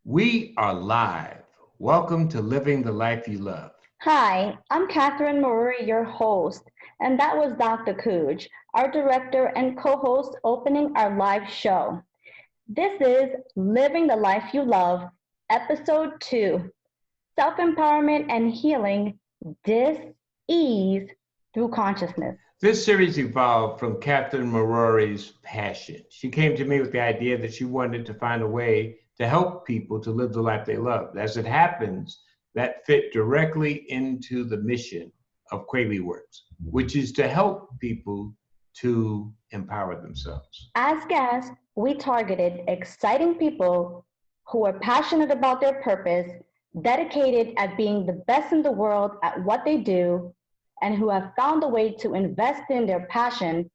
We are live. Welcome to Living the Life You Love. Hi, I'm Katherine, your host, and that was Dr. Cooge, our director and co-host opening our live show. This is Living the Life You Love, Episode 2, Self-Empowerment and Healing, Dis-Ease Through Consciousness. This series evolved from Katherine Marori's passion. She came to me with the idea that she wanted to find a way to help people to live the life they loved. As it happens, that fit directly into the mission of Keppe Works, which is to help people to empower themselves. As guests, we targeted exciting people who are passionate about their purpose, dedicated at being the best in the world at what they do, and who have found a way to invest in their passion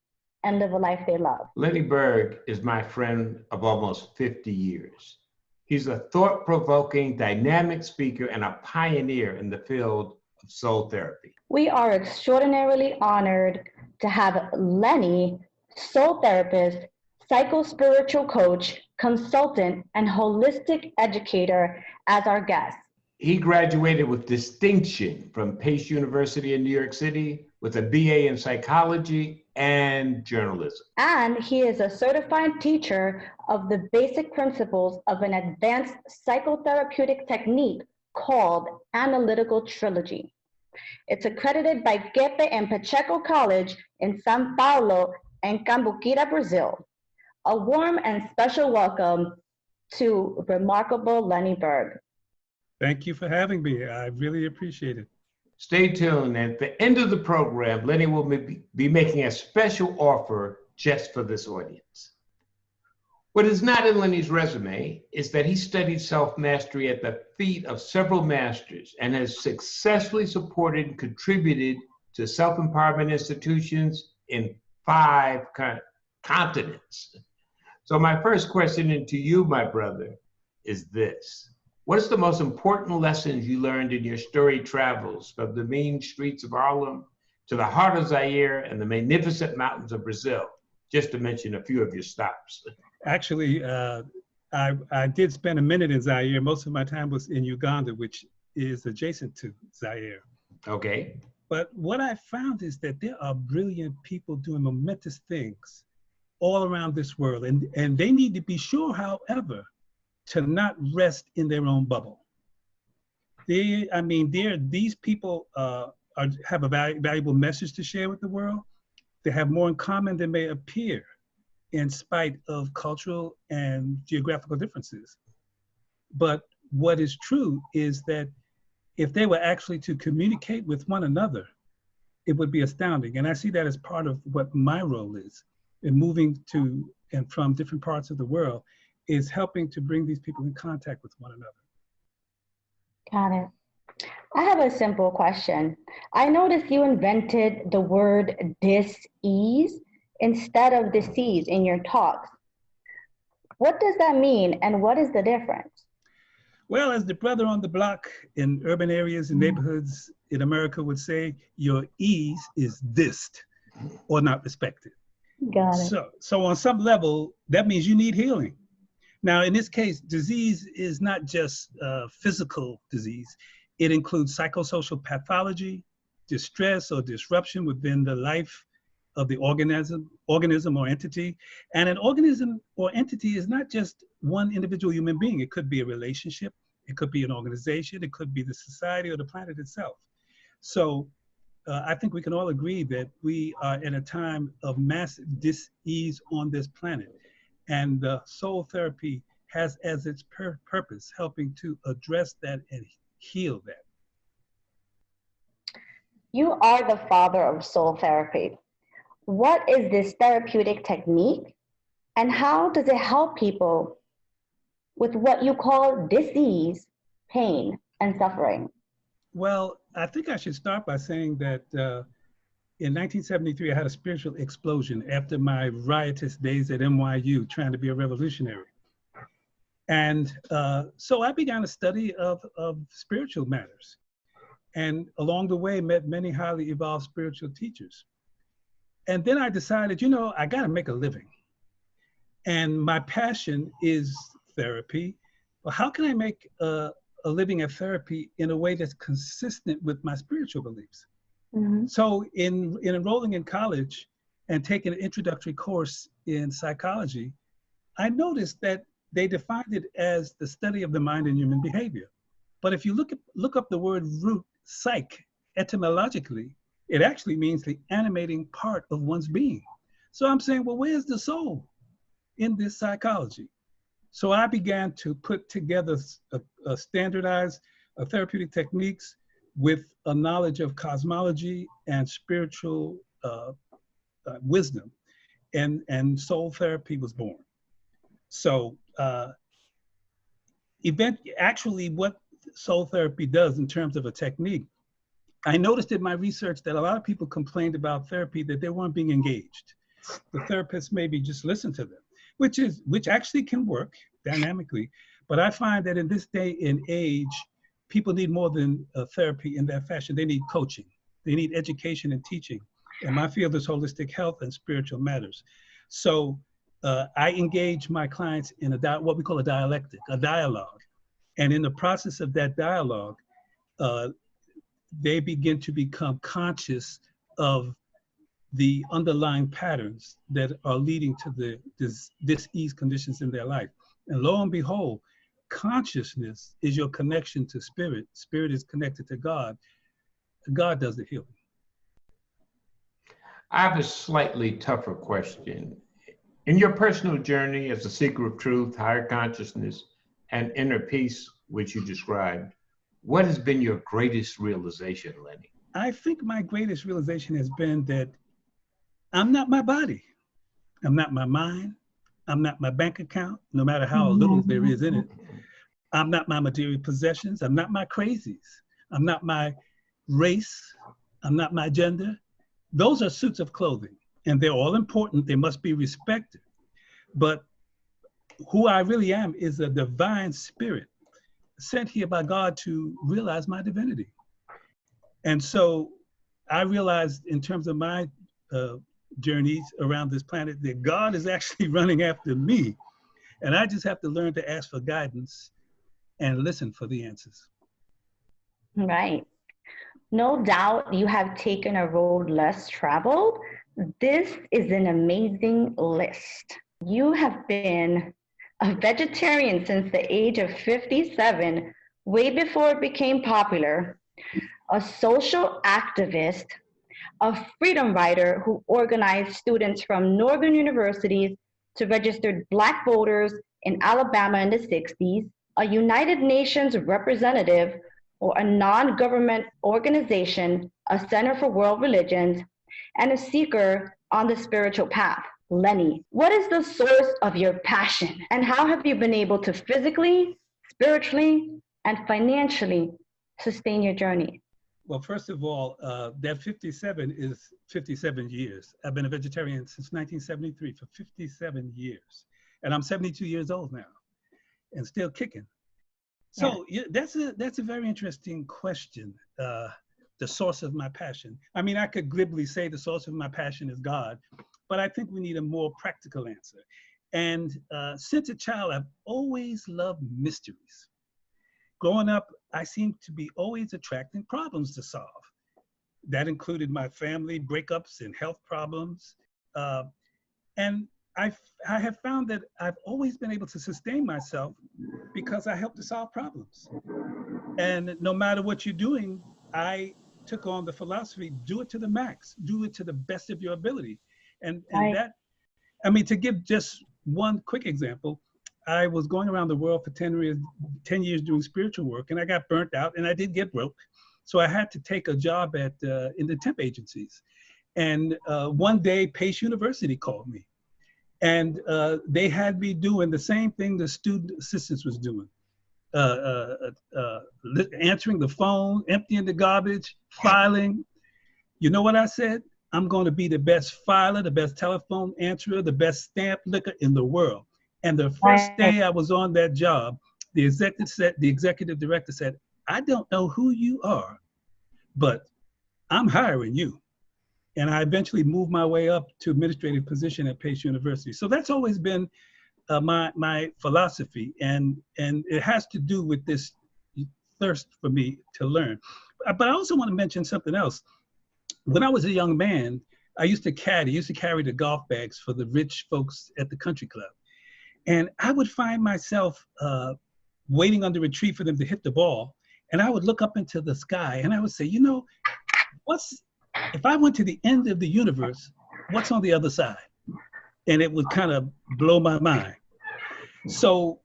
and live a life they love. Leonard Burg is my friend of almost 50 years. He's a thought-provoking, dynamic speaker and a pioneer in the field of soul therapy. We are extraordinarily honored to have Lenny, soul therapist, psycho-spiritual coach, consultant, and holistic educator as our guest. He graduated with distinction from Pace University in New York City with a BA in psychology and journalism. And he is a certified teacher of the basic principles of an advanced psychotherapeutic technique called Analytical Trilogy. It's accredited by Keppe Pacheco College in São Paulo and Cambuquira, Brazil. A warm and special welcome to remarkable Leonard Burg. Thank you for having me. I really appreciate it. Stay tuned. At the end of the program, Lenny will be making a special offer just for this audience. What is not in Lenny's resume is that he studied self-mastery at the feet of several masters and has successfully supported and contributed to self-empowerment institutions in 5 continents. So my first question to you, my brother, is this. What is the most important lessons you learned in your storied travels from the mean streets of Harlem to the heart of Zaire and the magnificent mountains of Brazil, just to mention a few of your stops? Actually, I did spend a minute in Zaire. Most of my time was in Uganda, which is adjacent to Zaire. Okay. But what I found is that there are brilliant people doing momentous things all around this world. And they need to be sure, however, to not rest in their own bubble. These people have a valuable message to share with the world. They have more in common than may appear in spite of cultural and geographical differences. But what is true is that if they were actually to communicate with one another, it would be astounding. And I see that as part of what my role is in moving to and from different parts of the world, is helping to bring these people in contact with one another. Got it. I have a simple question. I noticed you invented the word dis-ease instead of disease in your talks. What does that mean and what is the difference? Well, as the brother on the block in urban areas and neighborhoods in America would say, your ease is dissed or not respected. Got it. So on some level, that means you need healing. Now, in this case, disease is not just physical disease. It includes psychosocial pathology, distress or disruption within the life of the organism or entity. And an organism or entity is not just one individual human being. It could be a relationship. It could be an organization. It could be the society or the planet itself. So I think we can all agree that we are in a time of massive dis-ease on this planet. And soul therapy has as its purpose helping to address that and heal that. You are the father of soul therapy. What is this therapeutic technique and how does it help people with what you call disease, pain, and suffering? Well, I think I should start by saying that in 1973, I had a spiritual explosion after my riotous days at NYU trying to be a revolutionary. And so I began a study of spiritual matters. And along the way, met many highly evolved spiritual teachers. And then I decided, I got to make a living. And my passion is therapy. well, how can I make a living at therapy in a way that's consistent with my spiritual beliefs? Mm-hmm. So in enrolling in college and taking an introductory course in psychology, I noticed that they defined it as the study of the mind and human behavior. But if you look up the word root, psych, etymologically, it actually means the animating part of one's being. So I'm saying, well, where's the soul in this psychology? So I began to put together a standardized therapeutic techniques with a knowledge of cosmology and spiritual wisdom, and soul therapy was born. So actually what soul therapy does in terms of a technique, I noticed in my research that a lot of people complained about therapy that they weren't being engaged. The therapist maybe just listened to them, which actually can work dynamically. But I find that in this day and age, people need more than therapy in that fashion. They need coaching. They need education and teaching. And my field is holistic health and spiritual matters. So I engage my clients in what we call a dialectic, a dialogue. And in the process of that dialogue, they begin to become conscious of the underlying patterns that are leading to the dis-ease conditions in their life. And lo and behold, consciousness is your connection to spirit. Spirit is connected to God. God does the healing. I have a slightly tougher question. In your personal journey as a seeker of truth, higher consciousness, and inner peace, which you described, what has been your greatest realization, Lenny? I think my greatest realization has been that I'm not my body. I'm not my mind. I'm not my bank account, no matter how little there is in it. I'm not my material possessions. I'm not my crazies. I'm not my race. I'm not my gender. Those are suits of clothing, and they're all important. They must be respected. But who I really am is a divine spirit sent here by God to realize my divinity. And so I realized in terms of my journeys around this planet that God is actually running after me. And I just have to learn to ask for guidance and listen for the answers. Right. No doubt you have taken a road less traveled. This is an amazing list. You have been a vegetarian since the age of 57, way before it became popular, a social activist, a freedom rider who organized students from Northern universities to register Black voters in Alabama in the 60s, a United Nations representative or a non-government organization, a Center for World Religions, and a seeker on the spiritual path. Lenny, what is the source of your passion, and how have you been able to physically, spiritually, and financially sustain your journey? Well, first of all, that 57 is 57 years. I've been a vegetarian since 1973 for 57 years. And I'm 72 years old now and still kicking. So yeah, that's a very interesting question, the source of my passion. I mean, I could glibly say the source of my passion is God, but I think we need a more practical answer. And since a child, I've always loved mysteries. Growing up, I seemed to be always attracting problems to solve. That included my family breakups and health problems. And I have found that I've always been able to sustain myself because I help to solve problems. And no matter what you're doing, I took on the philosophy, do it to the max, do it to the best of your ability. And that, I mean, to give just one quick example, I was going around the world for 10 years doing spiritual work, and I got burnt out, and I did get broke. So I had to take a job in the temp agencies. And one day, Pace University called me. And they had me doing the same thing the student assistants was doing. Answering the phone, emptying the garbage, filing. You know what I said? I'm going to be the best filer, the best telephone answerer, the best stamp licker in the world. And the first day I was on that job, the executive director said, I don't know who you are, but I'm hiring you. And I eventually moved my way up to administrative position at Pace University. So that's always been my philosophy, and it has to do with this thirst for me to learn. But I also want to mention something else. When I was a young man, I used to carry the golf bags for the rich folks at the country club. And I would find myself waiting under a tree for them to hit the ball. And I would look up into the sky and I would say, you know, if I went to the end of the universe, what's on the other side? And it would kind of blow my mind. So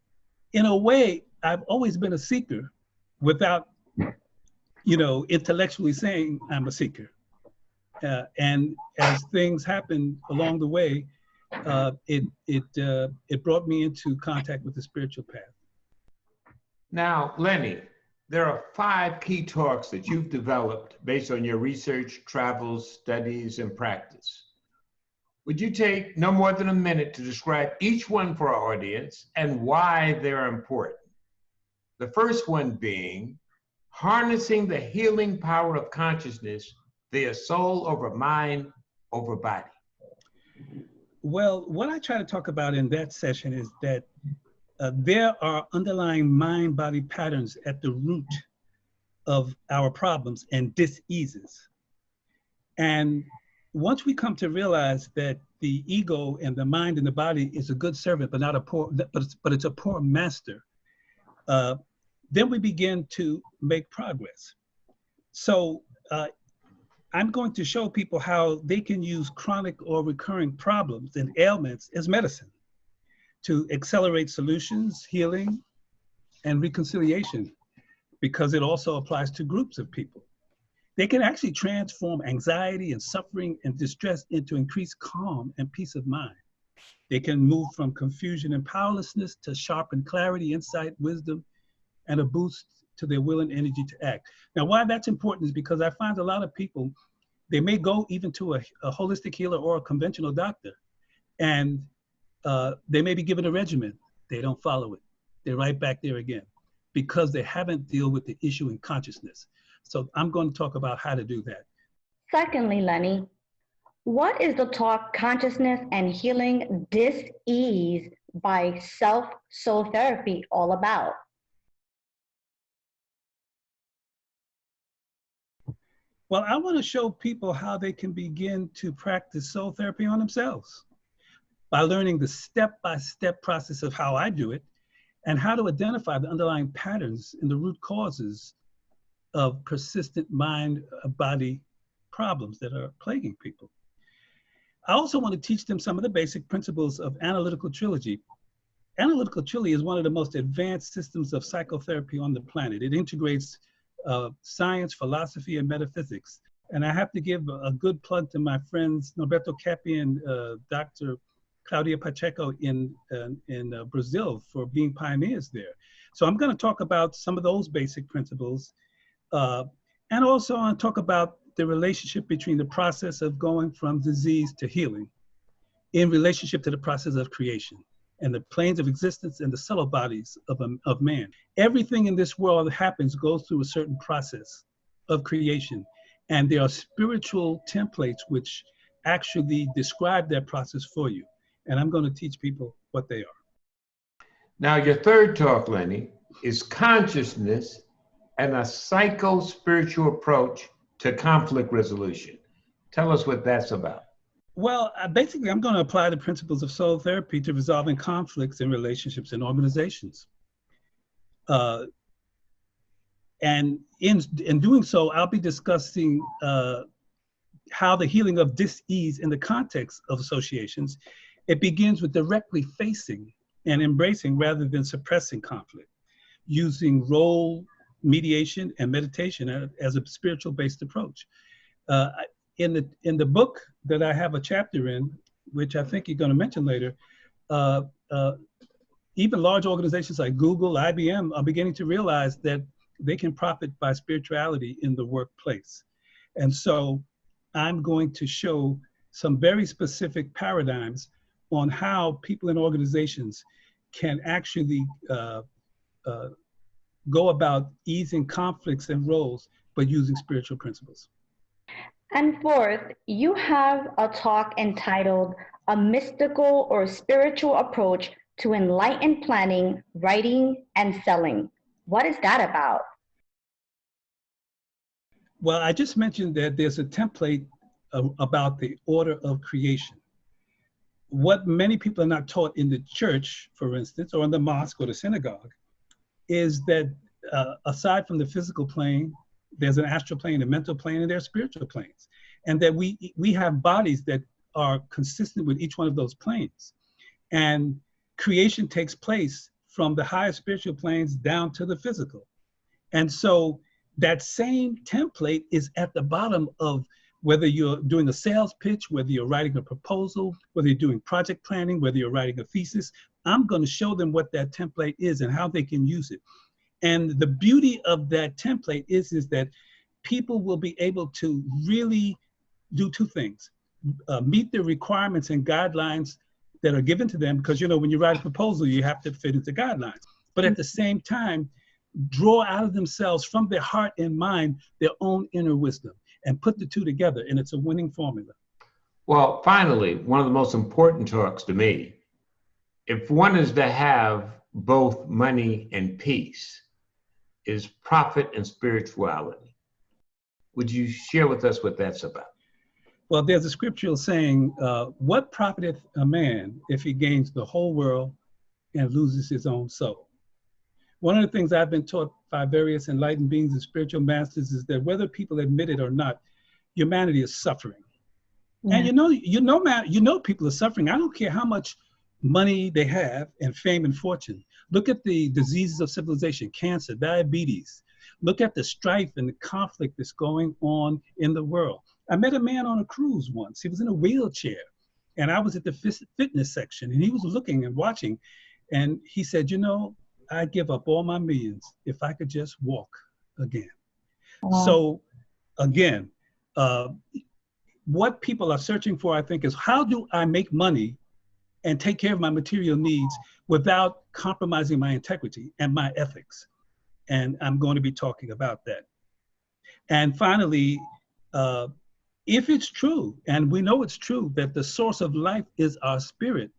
in a way, I've always been a seeker without, intellectually saying I'm a seeker. And as things happened along the way, it brought me into contact with the spiritual path. Now, Lenny, there are 5 key talks that you've developed based on your research, travels, studies, and practice. Would you take no more than a minute to describe each one for our audience and why they're important? The first one being harnessing the healing power of consciousness via soul over mind over body. Well, what I try to talk about in that session is that there are underlying mind-body patterns at the root of our problems and diseases. And once we come to realize that the ego and the mind and the body is a good servant, but not a poor, but it's a poor master, then we begin to make progress. So I'm going to show people how they can use chronic or recurring problems and ailments as medicine to accelerate solutions, healing, and reconciliation, because it also applies to groups of people. They can actually transform anxiety and suffering and distress into increased calm and peace of mind. They can move from confusion and powerlessness to sharpened clarity, insight, wisdom, and a boost to their will and energy to act. Now, why that's important is because I find a lot of people, they may go even to a holistic healer or a conventional doctor, and they may be given a regimen. They don't follow it. They're right back there again because they haven't dealt with the issue in consciousness. So I'm going to talk about how to do that. Secondly, Lenny, what is the talk Consciousness and Healing Dis-Ease by Self-Soul Therapy all about? Well, I want to show people how they can begin to practice soul therapy on themselves by learning the step-by-step process of how I do it and how to identify the underlying patterns and the root causes of persistent mind-body problems that are plaguing people. I also want to teach them some of the basic principles of Analytical Trilogy. Analytical Trilogy is one of the most advanced systems of psychotherapy on the planet. It integrates science, philosophy, and metaphysics. And I have to give a good plug to my friends Norberto Keppe and Dr. Keppe Pacheco in Brazil for being pioneers there. So I'm going to talk about some of those basic principles. And also I want to talk about the relationship between the process of going from disease to healing in relationship to the process of creation and the planes of existence and the subtle bodies of man. Everything in this world that happens goes through a certain process of creation. And there are spiritual templates which actually describe that process for you. And I'm going to teach people what they are. Now, your third talk, Lenny, is consciousness and a psycho-spiritual approach to conflict resolution. Tell us what that's about. Well, basically, I'm going to apply the principles of soul therapy to resolving conflicts in relationships and organizations. And in doing so, I'll be discussing how the healing of dis-ease in the context of associations, it begins with directly facing and embracing rather than suppressing conflict, using role mediation and meditation as a spiritual-based approach. In the book that I have a chapter in, which I think you're going to mention later, even large organizations like Google, IBM are beginning to realize that they can profit by spirituality in the workplace. And so I'm going to show some very specific paradigms on how people in organizations can actually go about easing conflicts and roles, but using spiritual principles. And fourth, you have a talk entitled A Mystical or Spiritual Approach to enlightened planning, writing, and selling. What is that about? Well, I just mentioned that there's a template about the order of creation. What many people are not taught in the church, for instance, or in the mosque or the synagogue, is that aside from the physical plane, there's an astral plane, a mental plane, and there are spiritual planes. And that we have bodies that are consistent with each one of those planes. And creation takes place from the higher spiritual planes down to the physical. And so that same template is at the bottom of whether you're doing a sales pitch, whether you're writing a proposal, whether you're doing project planning, whether you're writing a thesis. I'm going to show them what that template is and how they can use it. And the beauty of that template is that people will be able to really do two things. Meet the requirements and guidelines that are given to them, because, you know, when you write a proposal, you have to fit into guidelines. But at the same time, draw out of themselves, from their heart and mind, their own inner wisdom, and put the two together, and it's a winning formula. Well, finally, one of the most important talks to me, if one is to have both money and peace, is profit and spirituality. Would you share with us what that's about? Well, there's a scriptural saying, what profiteth a man if he gains the whole world and loses his own soul? One of the things I've been taught by various enlightened beings and spiritual masters is that whether people admit it or not, humanity is suffering. Yeah. And you know people are suffering. I don't care how much money they have and fame and fortune. Look at the diseases of civilization, cancer, diabetes. Look at the strife and the conflict that's going on in the world. I met a man on a cruise once. He was in a wheelchair, and I was at the fitness section, and he was looking and watching, and he said, you know, I'd give up all my millions if I could just walk again. Wow. So again, what people are searching for, I think, is how do I make money and take care of my material needs without compromising my integrity and my ethics? And I'm going to be talking about that. And finally, if it's true, and we know it's true, that the source of life is our spirit,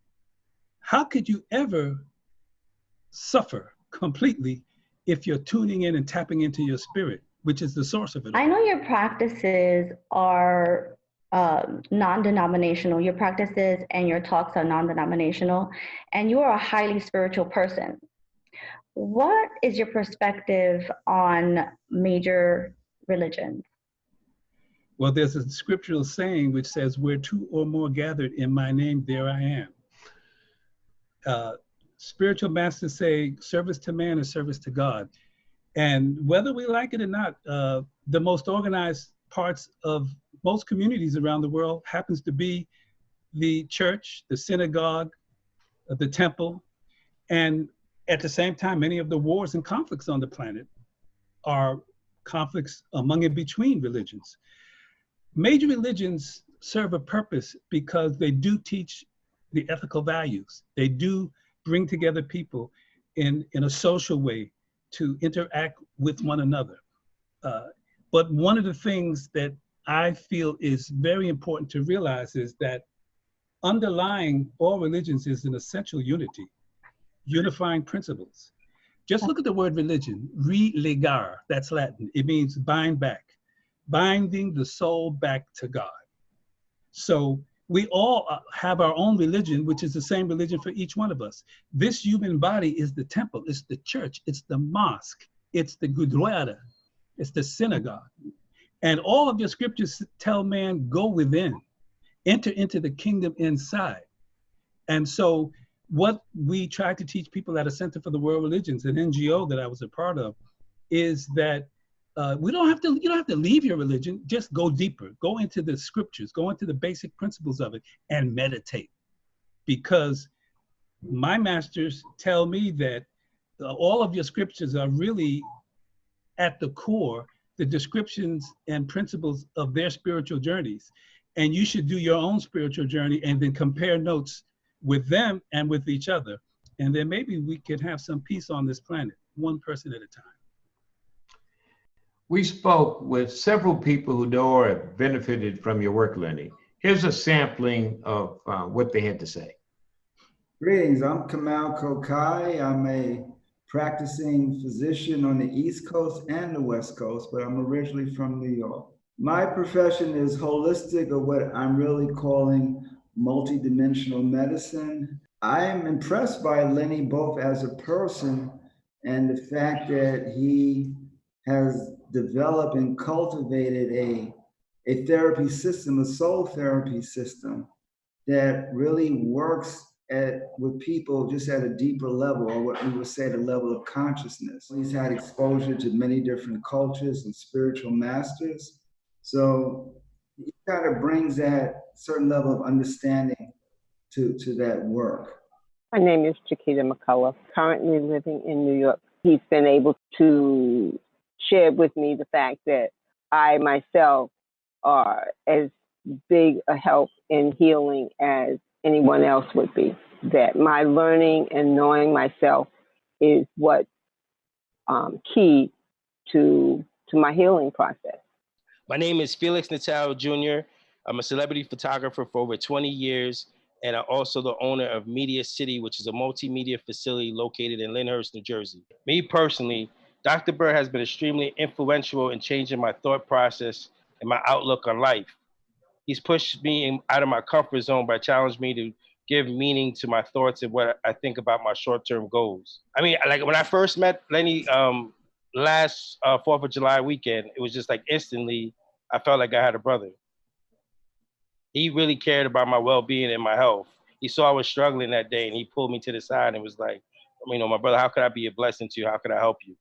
how could you ever suffer completely if you're tuning in and tapping into your spirit, which is the source of it all? I know your practices are non-denominational. Your practices and your talks are non-denominational, and you are a highly spiritual person. What is your perspective on major religions? Well, there's a scriptural saying which says, where two or more gathered in my name, there I am. Spiritual masters say service to man is service to God. And whether we like it or not, the most organized parts of most communities around the world happens to be the church, the synagogue, the temple. And at the same time, many of the wars and conflicts on the planet are conflicts among and between religions. Major religions serve a purpose because they do teach the ethical values. They do bring together people in a social way to interact with one another. But one of the things that I feel is very important to realize is that underlying all religions is an essential unity, unifying principles. Just look at the word religion, relegar, that's Latin. It means bind back, binding the soul back to God. So we all have our own religion, which is the same religion for each one of us. This human body is the temple, it's the church, it's the mosque, it's the gurdwara, it's the synagogue. And all of your scriptures tell man, go within, enter into the kingdom inside. And so what we try to teach people at a Center for the World Religions, an NGO that I was a part of, is that you don't have to leave your religion, just go deeper, go into the scriptures, go into the basic principles of it and meditate. Because my masters tell me that all of your scriptures are really at the core, the descriptions and principles of their spiritual journeys. And you should do your own spiritual journey and then compare notes with them and with each other. And then maybe we could have some peace on this planet, one person at a time. We spoke with several people who know or have benefited from your work, Lenny. Here's a sampling of what they had to say. Greetings, I'm Kamal Kokai. I'm a practicing physician on the East Coast and the West Coast, but I'm originally from New York. My profession is holistic, or what I'm really calling multidimensional medicine. I am impressed by Lenny both as a person and the fact that he has developed and cultivated a therapy system, a soul therapy system that really works with people just at a deeper level, or what we would say the level of consciousness. He's had exposure to many different cultures and spiritual masters. So he kind of brings that certain level of understanding to that work. My name is Chiquita McCullough, currently living in New York. He's been able to share with me the fact that I myself are as big a help in healing as anyone else would be. That my learning and knowing myself is what key to my healing process. My name is Felix Natal Jr. I'm a celebrity photographer for over 20 years, and I'm also the owner of Media City, which is a multimedia facility located in Lyndhurst, New Jersey. Me personally, Dr. Burg has been extremely influential in changing my thought process and my outlook on life. He's pushed me out of my comfort zone by challenging me to give meaning to my thoughts and what I think about my short-term goals. I mean, like when I first met Lenny last 4th of July weekend, it was just like instantly, I felt like I had a brother. He really cared about my well-being and my health. He saw I was struggling that day and he pulled me to the side and was like, you know, my brother, how could I be a blessing to you? How could I help you?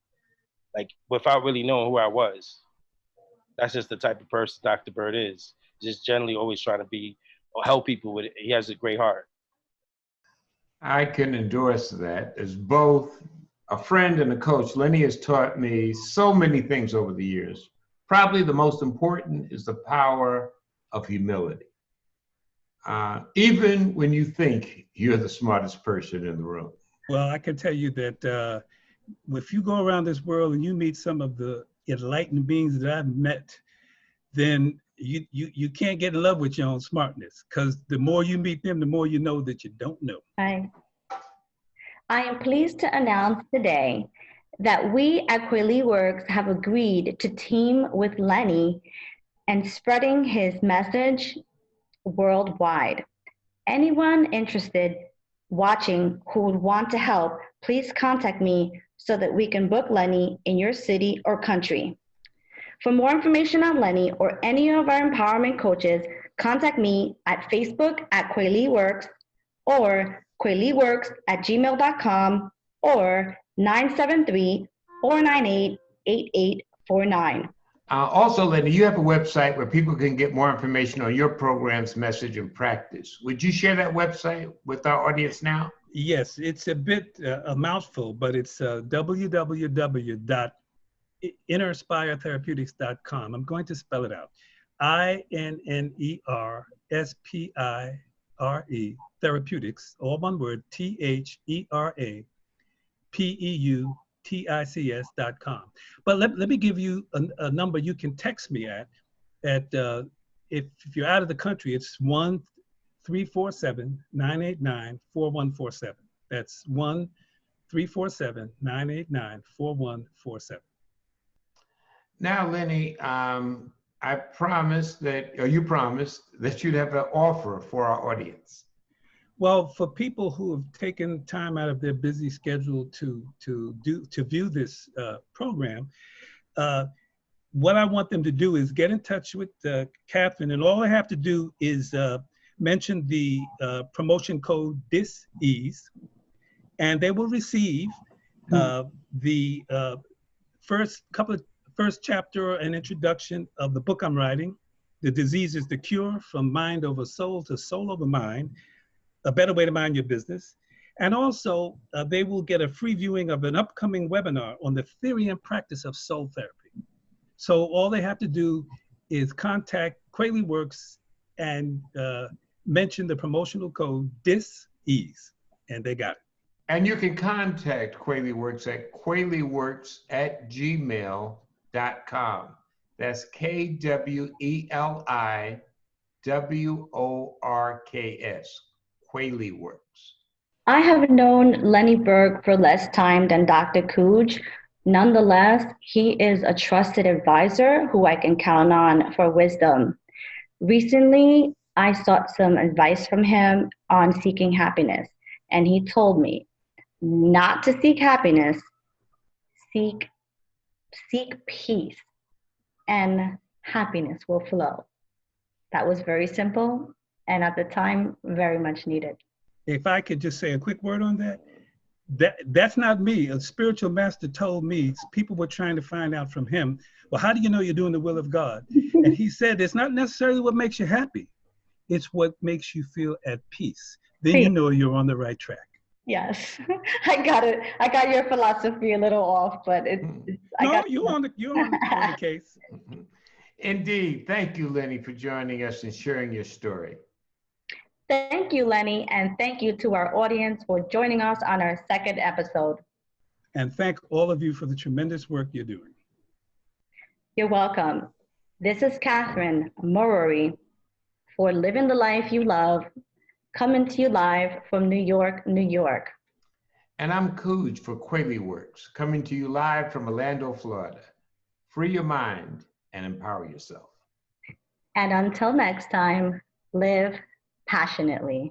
Like without really knowing who I was. That's just the type of person Dr. Burg is. Just generally always trying to be or help people with it. He has a great heart. I can endorse that. As both a friend and a coach, Lenny has taught me so many things over the years. Probably the most important is the power of humility. Even when you think you're the smartest person in the room. Well, I can tell you that if you go around this world and you meet some of the enlightened beings that I've met, then you can't get in love with your own smartness, because the more you meet them, the more you know that you don't know. I am pleased to announce today that we at Quayle Works have agreed to team with Lenny and spreading his message worldwide. Anyone interested watching who would want to help, please contact me so that we can book Lenny in your city or country. For more information on Lenny or any of our empowerment coaches, contact me at Facebook at Quayle Works or quaylworks@gmail.com or 973-498-8849. Also, Lenny, you have a website where people can get more information on your program's message and practice. Would you share that website with our audience now? Yes, it's a bit a mouthful, but it's www.innerspiretherapeutics.com. I'm going to spell it out. INNERSPIRE Therapeutics, all one word, THERAPEUTICS.com. But let me give you a number you can text me at if you're out of the country, it's 1-347-989-4147. That's 1-347-989-4147. Now, Lenny, I promised that, or you promised that you'd have an offer for our audience. Well, for people who have taken time out of their busy schedule to view this program, what I want them to do is get in touch with Katherine, and all they have to do is mention the promotion code DISEASE, and they will receive the first chapter and introduction of the book I'm writing, The Disease is the Cure, From Mind Over Soul to Soul Over Mind, A Better Way to Mind Your Business. And also, they will get a free viewing of an upcoming webinar on the theory and practice of soul therapy. So all they have to do is contact Quayle Works and mention the promotional code DISEASE, and they got it. And you can contact Quayle Works at quayleyworks@gmail.com. That's KWELIWORKS, Quayle Works. I have known Lenny Burg for less time than Dr. Cooge. Nonetheless, he is a trusted advisor who I can count on for wisdom. Recently, I sought some advice from him on seeking happiness, and he told me not to seek happiness, seek peace, and happiness will flow. That was very simple, and at the time, very much needed. If I could just say a quick word on that, that's not me. A spiritual master told me, people were trying to find out from him, well, how do you know you're doing the will of God? And he said, it's not necessarily what makes you happy. It's what makes you feel at peace. Then you know you're on the right track. Yes, I got it. I got your philosophy a little off, but you're on the case. Indeed. Thank you, Lenny, for joining us and sharing your story. Thank you, Lenny, and thank you to our audience for joining us on our second episode. And thank all of you for the tremendous work you're doing. You're welcome. This is Katherine Murray for Living the Life You Love, coming to you live from New York, New York. And I'm Cooge for Quayle Works, coming to you live from Orlando, Florida. Free your mind and empower yourself. And until next time, live passionately.